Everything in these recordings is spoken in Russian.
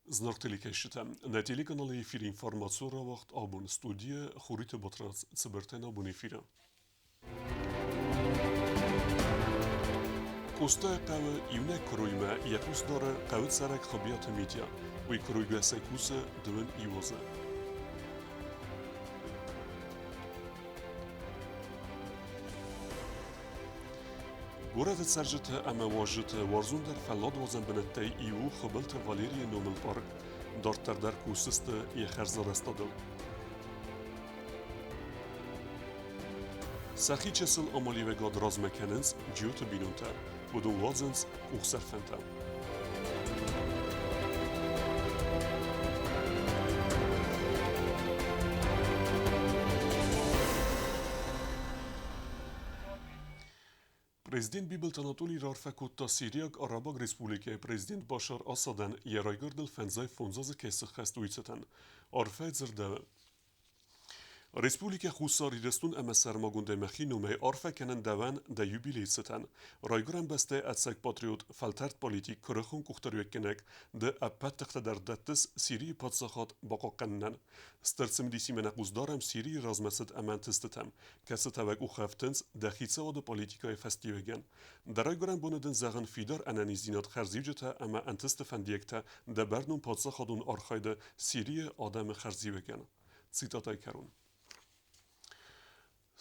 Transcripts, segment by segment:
Знартеликешите. На телеканале ефир информацион рауагъд Абон студия Хуриты Батрадзимæ Абон ефира. Къостайы қæуы иунæг куыроймæ якус дары қæуы цæрæг Хуыбиаты Митя уй куыройгæсәй кусы дывын иуазы. Горәты цæрджыты уазджыты уарзондәр фæлладуадзән бынæттәй иу Хуыбылты Валерий номыл парк Дарддæр кусдзысты хæрзарæзтадыл. Сәхи чысыл амалиуәгад размæ кәнынц ջիոթը բինունտը будун уազձնց ուխսարֆենտը. Президент Бибелт Анатолий Рарфакутта Сирияк Арабаг Республикայի президент Бաշար Ասադան երայգրդել ֆենզայ ֆոնզազը կեսը խեստույցըտան, արվայ ձրդավը. Республика хъուսարի ռստուն əməsərmagundə məxinumə arfə kənən dəvən də yubileytsətən. Rayqırən bəstə ətsək patriot fəltərt politik kırıxın kuxtarüyəkkənək də əppət təxtədərdəttis Siriyi patsaxat baqaqənnən. Stərtsім disimənə quzdarəm Siriyi razməsət əməntistətəm. Kəsə təvəq u xəftins dəxitsə adı politikaya fəstiyəgən. Dərayqırən bunudun zəğən fidar ənənizinat xərzivcətə əmə əntistə fəndiyəkdə də bərnun patsaxadun arxaydı Siriyi adəmi xərzivəgən. Citatay kərun.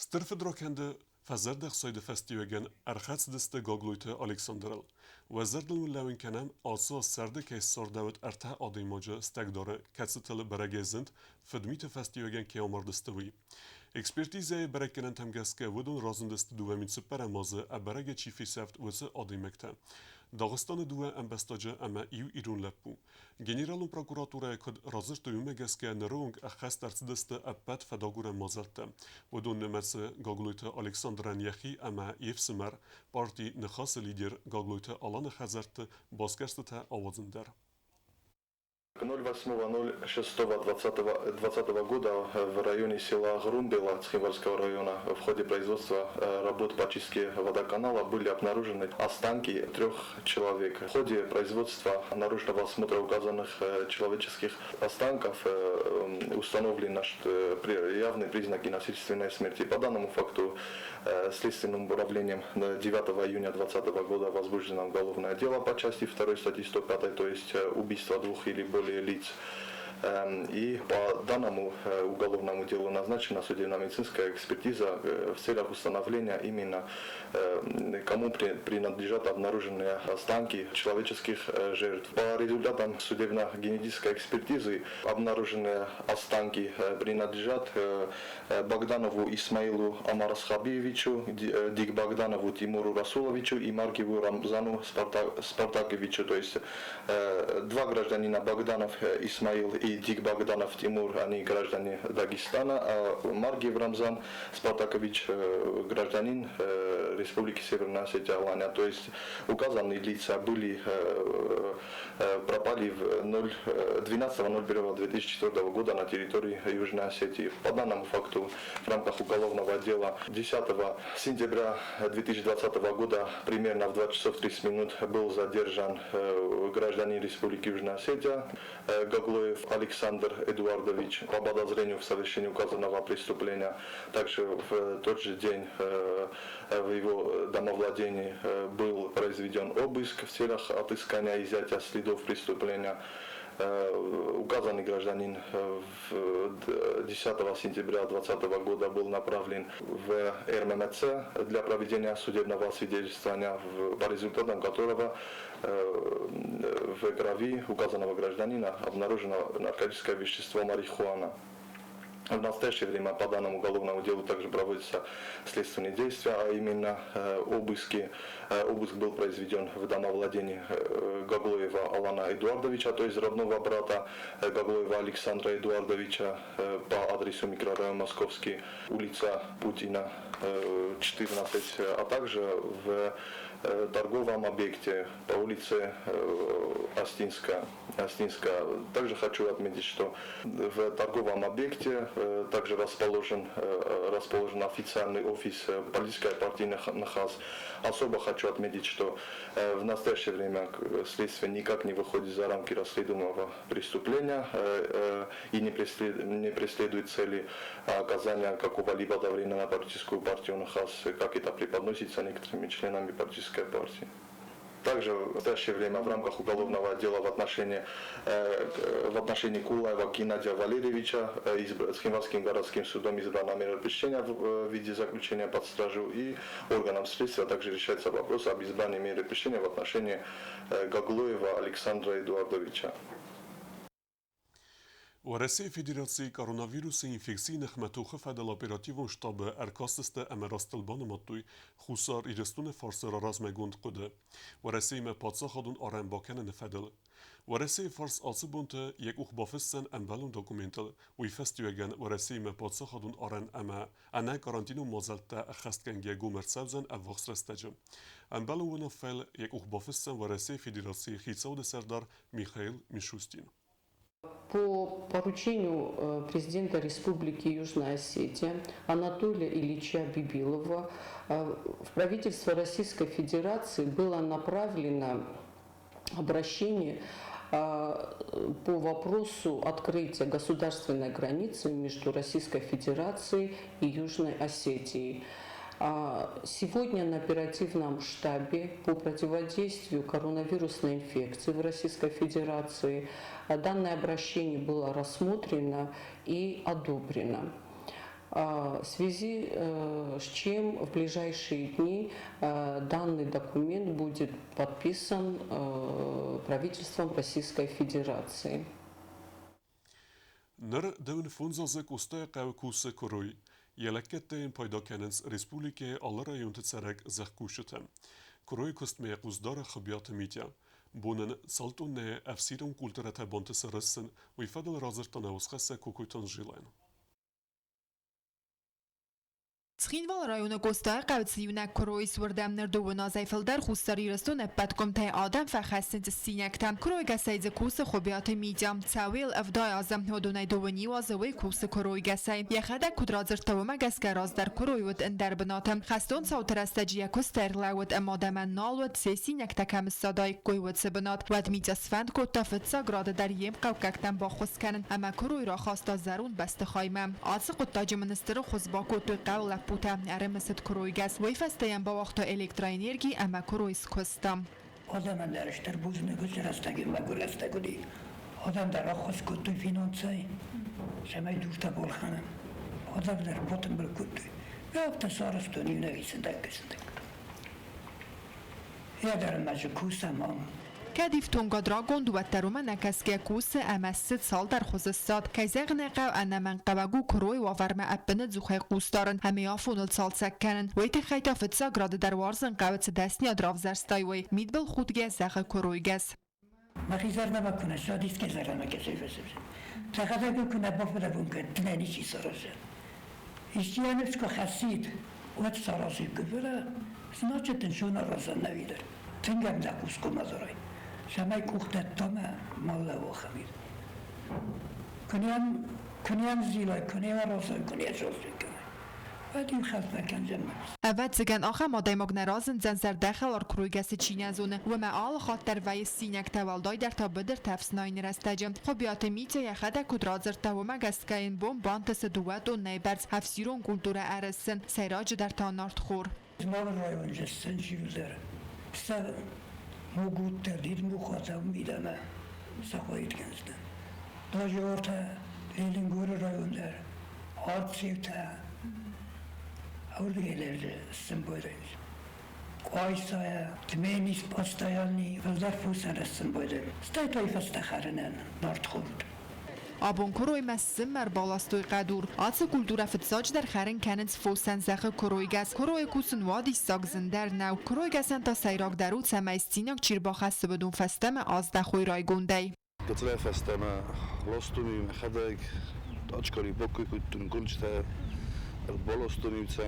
Stırfıdrakende fazerdə xsaydı fəstiyəgən ərxətsdistə qaqluytı Aleksandrıl. Vəzərdilun ləvin kənəm alsa sərdə kəssar dəvət ərtə adımacı stəqdarı kətsitəli bərəgəzind fədmitə fəstiyəgən kəyamardıstıvı. Ekspertizəyə bərəkkənən təmgəskə vüdün razındısты düvəminsi pərəmazı əbərəgə çifi səft vəsi adıməkdə. Dağıstanı düvə əmbəstacı əmə iyu irun ləppu. Generalun prokuraturaya kod razır düyməgəskə nərəung əxəst ərtsidisты əppət fədagurən mazəltdə. Vüdün nömərsi qaqluytı Aleksandran yaxi əmə yefsimər parti nəxası lider qaqluytı alanı xəzərtdə baskərstıtə avazındər. 08.06.2020 года в районе села Грумбела Цхинвальского района в ходе производства работ по чистке водоканала были обнаружены останки 3 человек. В ходе производства наружного осмотра указанных человеческих останков установлены явные признаки насильственной смерти. По данному факту следственным управлением 9 июня 2020 года возбуждено уголовное дело по части 2 статьи 105, то есть убийство 2 или более лиц. И по данному уголовному делу назначена судебно-медицинская экспертиза в целях установления именно кому принадлежат обнаруженные останки человеческих жертв. По результатам судебно-генетической экспертизы обнаруженные останки принадлежат Богданову Исмаилу Амарасхабиевичу, Дикбогданову Тимуру Расуловичу и Маркиву Рамзану Спартаковичу. То есть 2 гражданина Богданов Исмаил и Дикбогданов Тимур, они граждане Дагестана, а Маргиев Рамзан Спартакович гражданин Республики Северная Осетия Алания. То есть указанные лица пропали в 12.01.2004 года на территории Южной Осетии. По данному факту в рамках уголовного дела 10 сентября 2020 года примерно в 2 часов 30 минут был задержан гражданин Республики Южная Осетия Гаглоев Александр Эдуардович по подозрению в совершении указанного преступления. Также в тот же день в его домовладении был произведен обыск в целях отыскания и изъятия следов преступления. Указанный гражданин 10 сентября 2020 года был направлен в РММЦ для проведения судебного освидетельствования, по результатам которого в крови указанного гражданина обнаружено наркотическое вещество марихуана. В настоящее время по данному уголовному делу также проводятся следственные действия, а именно обыск был произведен в домовладении Гаглоева Алана Эдуардовича, то есть родного брата Гаглоева Александра Эдуардовича по адресу микрорайон Московский, улица Путина, 14, а также в торговом объекте по улице Астинская. Также хочу отметить, что в торговом объекте также расположен официальный офис политической партии «Хъус». Особо хочу отметить, что в настоящее время следствие никак не выходит за рамки расследуемого преступления и не преследует цели оказания какого-либо давления на политическую партию «Хъус», как это преподносится некоторыми членами политической партии. Также в настоящее время в рамках уголовного дела в отношении Кулаева Геннадия Валерьевича с Химватским городским судом избрано мера пресечения в виде заключения под стражу, и органам следствия также решается вопрос об избрании меры пресечения в отношении Гаглоева Александра Эдуардовича. و رسی فدراسیون کرونا infekcyjnych metochów do operatywą sztabu arkastysty emerastalban mattuj خusار ایرستون فارس را razmæ گند قده و رسی ما پادسا خودون آرام باکن نفدل و رسی فارس آسیبونت یک اوخ بافستن انبالون دکومنتل و یفستیوگن و رسی ما پادسا خودون آرام انا کارانتینو مازلتا خستکنگی گومر سبزن افوخس رستجم انبالون و نفل یک اوخ بافستن و رسی فدراسی خیتسود سردار میخائیل میشوستین. По поручению президента Республики Южная Осетия Анатолия Ильича Бибилова в правительство Российской Федерации было направлено обращение по вопросу открытия государственной границы между Российской Федерацией и Южной Осетией. Сегодня на оперативном штабе по противодействию коронавирусной инфекции в Российской Федерации данное обращение было рассмотрено и одобрено. В связи с чем в ближайшие дни данный документ будет подписан правительством Российской Федерации. Yeleketteyn payda kænınц Respublike alle rayonta цæræg zahkushtem. Kuroy kustmæ quzdara Хуыбиаты Митя. Bunun saltun ne afsirum kulturata bontese rössen och ifadal razırtana uskhassa kukuytan jilayn. Цхинвал района Къостайы қавцыюна куыройс вырдам нырдуына зайфылдар хустары ирыстуна паткомтай адам фахасынцы синектам. Куыройгæсæy кусы Хуыбиаты Митя. Цавил авдай азам ходунай дуыни вазывы кусы куыройгæсæy. Яхада кудразыртавыма гасгараздар куыройвуд индар бынатам. Хастон саутерастаджия кустерлавуд амадаман налвуд се синектакам садай куйвуд бынат. Вад Митя сфанд кота фытса грады дар ем қавкактан бахус канын. Ама куыройра хаста зарун басты хаймам. Ацы қуттажы министрі хузба коту қавлап بوده ارمست کرویگس ویفستیم با وقت الکترانرژی اما کرویس کستم. آدم درش در بوز نگذرستگی و گرفتگی آدم در آخوز کتوی فینانسای شمای دورتا بول خانم آدم در بطن بل کتوی یا افتا سارستونی نویسنده کسنده یا در مجه کوسم هم کدیف تونگا دراگون دوتروما نکسکی کوسه اما 3 سال در خوزستاد که زغنقو انمن قبگو کروی و ورمه اپنه زوخه قوس دارن همه آفونل سال سکنن ویت خیتا فتسا گراد در وارزن قوت دستنیا درافزرستای میدبل خودگه زغه کرویگس مخیزر نبکنه شادیست که زرانه کسی فسبزن تقدر بکنه بافده بونکه دنینی چی سارازن اشتیانفت که خسید وقت سارازی کبره سناچه تنشون رازن نویدر تنگم دقوس کمازارای شمای کوخت تامه مالا و خمیر کنیم زیلای کنیم رازای کنیم جازی کنیم بعد این خلط نکن جمعه اول زگن آخه مادای مگنرازن زنزر داخل ار کرویگەسەی چینزونه و معال خاطر وی سینک تولدای در تا بدر تفسناین رستجم خوبیات میته یخده کدرازر تا مگسکاین بوم بانتس دوات و نیبرز هفسیرون کلتور ارسن سیراج در تا نارد خور مال رایون جستن شیروزر سر موجود تردید مخاطب میدم سخواهید کنستن داجورتا لیلنگور رایون در آرد سیوتا اولگیلر سنبایدنیز قایسای تمینیس پاستایانی وزدر فوسن رسنبایدن ستایتای فستخرنن نارد خورد Abon kуыроймæ сыммәр баластой қадур. Асы культура фытсач در خرن кәнынц фосан зәхі куыройгәс. Куырой кусын вадis сагзындар нау. Куыройгәсән та цæрæg дару цәмәйстинак чирбахасы бідун фәстәмә азда хуйрай гундәй. Гыцлай фәстәмә лостуни мәхәдәк, очкари бокой куттун гунчта, болостуница,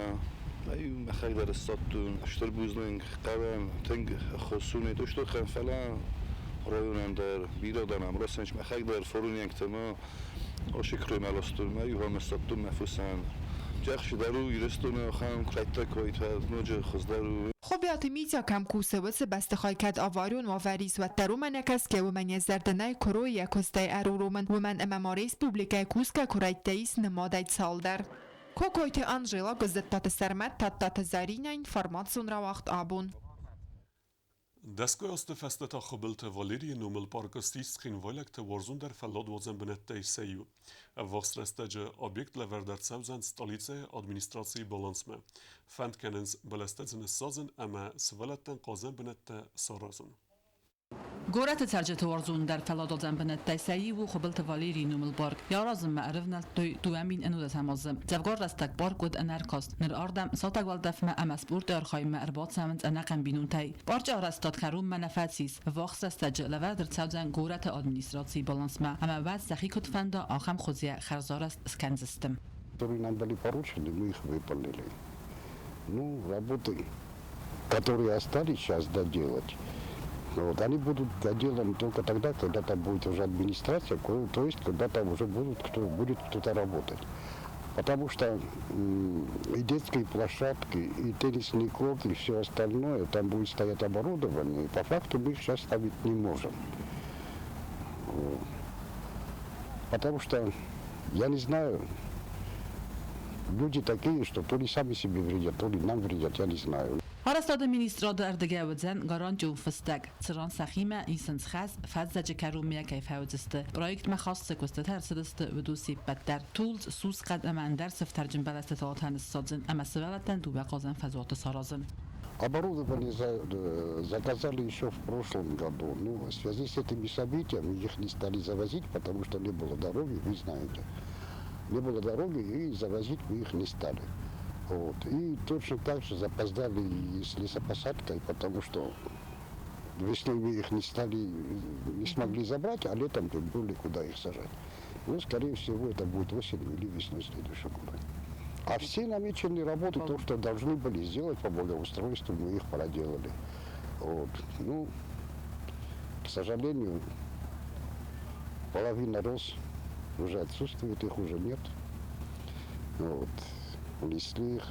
مخاك در الصدتون اشتر بوزنين قوام تنگ خصوني دوشتو خن فلان رایونم در بیرادنم راستش مخاک در فرون ینکتما آشکروی ملاستون ما یوها مستطون مفوسن جخش درو یرستون خم کلیتا کویت نوجه خزدرو خوبیات میتیا کم کوسه واسه بسته خواهی کد آواریون و وریز و درو من یکست که و من یزدردنای کروی کستای ارورومن و من اماماریس پوبلیکای کوسکا کورایتیس نمادای سالدر کوکویت آنجیلا گزد تات سرمت تات زارین اینفارماتسون رواقษ์آبون دستگاه استفسته تا Хуыбылты Валерий номыл парк стискин валякте уарзондәр фәлладуадзән бынәттәй Сәхи. Вахсрастаҗы объект левердер цәвзән столица администрации балансмә. Фәнд кәнынц баластаҗны сазын әмә свалаттан казан бынәттә саразын. Горәты цæрджыты уарзондәр фәлладуадзән бынәттәй Сәхи و Хуыбылты Валерий номыл парк. Яразым мәърифнәл туамин энуда самазым. Завгар растак парк ود انرکاست نر آردم ساتگ والدف ما امسپورت ارخایم ارباط سمت انقم بینون تای. بارچ آرستاد کروم منفعسیس و وقت استج لورد تصوزن گورت ادمنستراسی بالانس ما اما بعد سخی کت فندا آخم خوزیه хәрзарәзтадыл сканзистем. Которые нам дали поручили, мы их выполнили. Ну, работы, которые остались сейчас доделать, вот, они будут доделаны только тогда, когда там будет уже администрация, то есть когда там уже будет кто-то работать. Потому что и детские площадки, и теннисные корты, и все остальное, там будет стоять оборудование, и по факту мы их сейчас ставить не можем. Потому что, я не знаю, люди такие, что то ли сами себе вредят, то ли нам вредят, я не знаю. آرستاد مینیستراد اردگاودزن گاران جون فستگ سران سخیمه اینسنس خاص فازج کرومیه کیف هاوزسته پروژه مخصص کسته ترسدسته و دوسی بدتر تولز سوس قدم اندر سفترجم بلسته تاعتن الصادن اما سوالتن دو بقازن فزوات سارازن. Оборудование заказали еще в прошлом году. Ну, в связи с этими событиями их не стали завозить, потому что не было дороги, вы знаете. Не было дороги, и завозить мы их не стали. Вот. И точно так же запоздали и с лесопосадкой, потому что весной мы их не смогли забрать, а летом тут были куда их сажать. Ну, скорее всего, это будет осенью или весной следующего года. А все намеченные работы, то, что должны были сделать по благоустройству, мы их проделали. Вот. Ну, к сожалению, половина роз уже отсутствует, их уже нет. Вот. Лесных.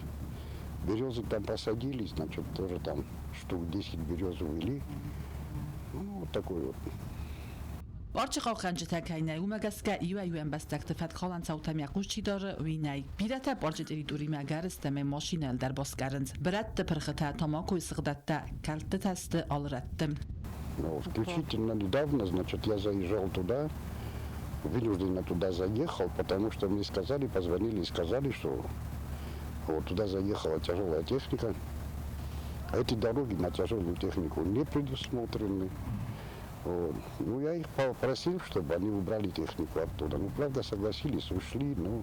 Березы там посадили, значит, тоже там штук 10 берез увели. Ну, вот такой вот. بارچ خاخنج تکینه و مگسکه ایو بستکت فت خالن صوتم یقوش چی داره وینای بیرت بارچ تریتوری مگر استم ماشینل در баскарынц برات پرخته تماکو سقدته کلت تست آلرتم. Ну, включительно недавно, значит, я заезжал туда, вынужденно туда заехал, потому что мне сказали, позвонили и сказали, что вот туда заехала тяжелая техника, а эти дороги на тяжелую технику не предусмотрены. Вот. Ну, я их попросил, чтобы они убрали технику оттуда. Ну, правда, согласились, ушли, ну...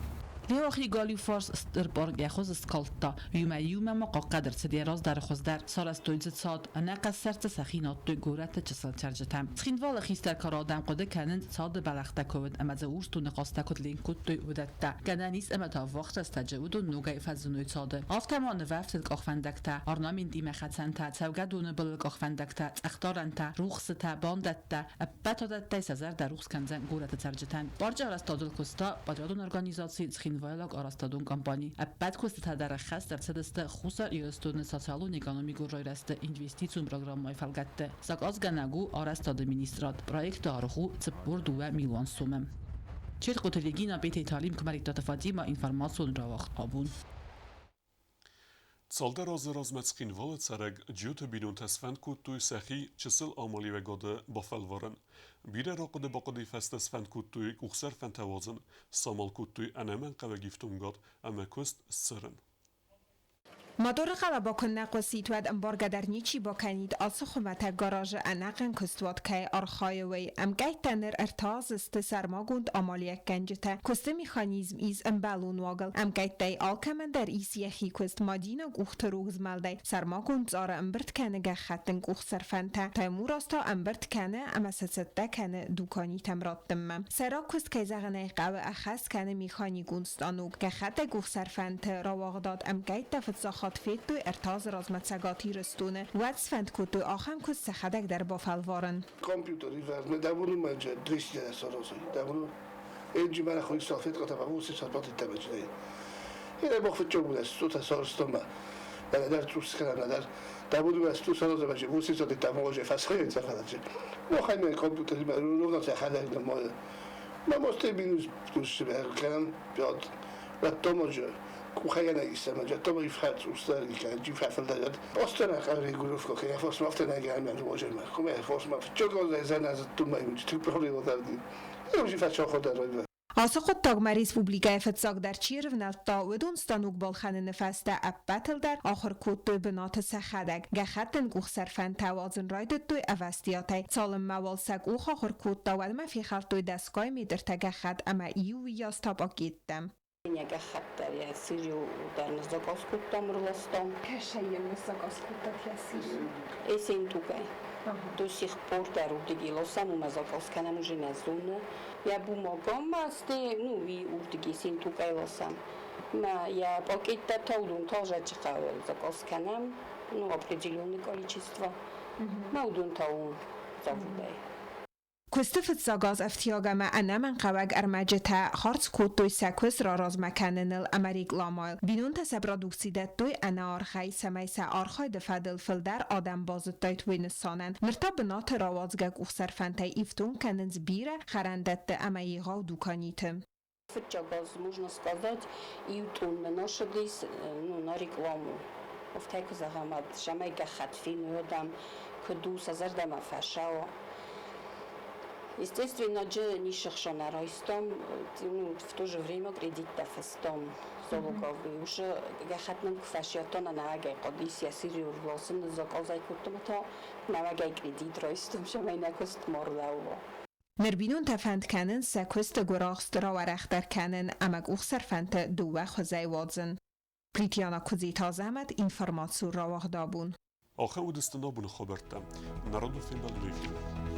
لیاخی گالی فارس استربارگ خود اسکالتا یوم ما قدر سدی راز در خزدر سال از تویز صاد نقص سرت سخینات تو گورت چسل چرجتم سخینوال خیستر کار آدم قده کەنынц صاد بلخته کود اما زورس تو نقاسته کد لین کد تو ودته کەننیس اما تا وقت است تجود و نوگای فزنوی صاده آفتمان وفت قاخفندکته آرنامین دیم خدسنته سوگدون بل قاخفندکته اختارنته روخسته باندته بتادته سزر در روخس کنزن گورت چرجتن بارج آرستادل کستا بادرادون ارگانیزاسی وایلاگ آرستادون کمپانی بعد کوسته در خاص در صدست خوسا ایرستون سوسیال و نگانومی گورایرست اینوستیسیون پروگرام مای فلگته ساگ از گنگو آرستاد مینیسترات پروژه دارخو تبور 2 میلیون سوم چه قطلیگینا بیت تعلیم کمالیت فاطیما اینفارماسیون رواقษ์آبون Цалдар размæ валы цæрæg جیوت بینون تسفند کود توی سەخی چысыл амалиуәгад بافل وارن. بیره راقد باقدی فست تسفند کود توی کخسر فن توازن. سامال کود توی انمن قوه گیفتونگاد اما کست سرن. مادور قلعه با کنق و سیتواد امبارگه در نیچی با کنید آسو خمته گاراژ انقن کستواد که ارخایوی امگه تنر ارتاز است سرماگوند آمالیک گنجته کست میخانیزم ایز امبالون واگل امگه دی آلکمن در ایسیخی کست مادینا گوخت روغز ملده سرماگوند زاره امبرد کنه گه خطن گوخ سرفنته تایمو راستا امبرد کنه اما سسده کنه دوکانی تمراتم سرا کست که زغنه قوه اخص کنه میخانی گونستانوگ گه خط گوخ سرفنته رواقداد امگه دفت سخات فیت توی ارتاز رازمتسگاتی رستونه و فند کتو آخم کس سخدک در بافلوارن کامپیوتری ورزمه دبونو منجا دریشتی در سارازوی دبونو اینجی من خوی صافت قطعه موسی صافت تمجنه اینه بخفت جو بود است تو تصارستان من در توس کردم ندر دبونو از تو سارازه بچه موسی صافت تماجه فسخه سخدکه ما خیلی کامپیوتری من رو نسخه خدک نمایه من ماسته بینوز دوست کردم بیاد و تماجه کوخه نگیستم اونجا تا با یفت روستاری که جیب فەلداداد باستن قراری گروف که یه فاس مافت نگیرم من واجه من کمی فاس مافت چون گاز زن از تو میونی تو پرولی ودادی یه فت شاخه در روی آسقط تاگمریز پوبلیکای فتزاگ در چیر و نلتا و دونستانوک بالخن نفسته اب بطل در آخر کود توی بنات سخدک گخطن گوخ سرفن توازن راید توی اوستیاتی سالم موال سگ اوخ آخر کود داود ما فی خلط توی دستگاه میدر تگخد اما ایو یاستاب آگیدم Няга хаттар я сирию ударно закоскуттам руластам. Кешаем закоскуттат я сирию. Эсен тугай. До сих пор дар урдигилосам умазакосканам уже назуна. Я бумагам масте, ну ви урдиги сен тугай лосам. Ма я пакетта таудун тоже чикавел закосканам, ну определенное количество. Маудун таун завудай. کستفت زاگاز افتیاگم انا من قوگ ارمجتا خارج کود توی سکوس را رازمە کەننل امریک لامایل بینون تسبرادوکسیدت توی انا آرخای سمیس آرخای دفدل فلدر آدم بازد توی توی نسانن مرتا بنات راوازگگ اخسرفنتای ایفتون کەنынц بیره خرندت اماییغا و دوکانیتم Футчагаз можно сказать и утун нашились на рекламу. В тайку загамат шамайга хатфин одам кду сазардама фашао. Естественно, же не шахшана райстом, в то же время кредит тафестом залоговый. Уже гахатным кфашиатона навагай кодисия сирию власен заказай кутмата навагай кредит райстом шамайна кост мордауо. مربینون تفند کەنن سکوست گراخست را ورختر کەنن امگ اخسرفنت دوه خوزای وادزن. پریتیانا کزی تازمد اینفرماتسو رواغ دابون. آخه او دستنا بون خبرتم. نرادو فیلم بلویفیم.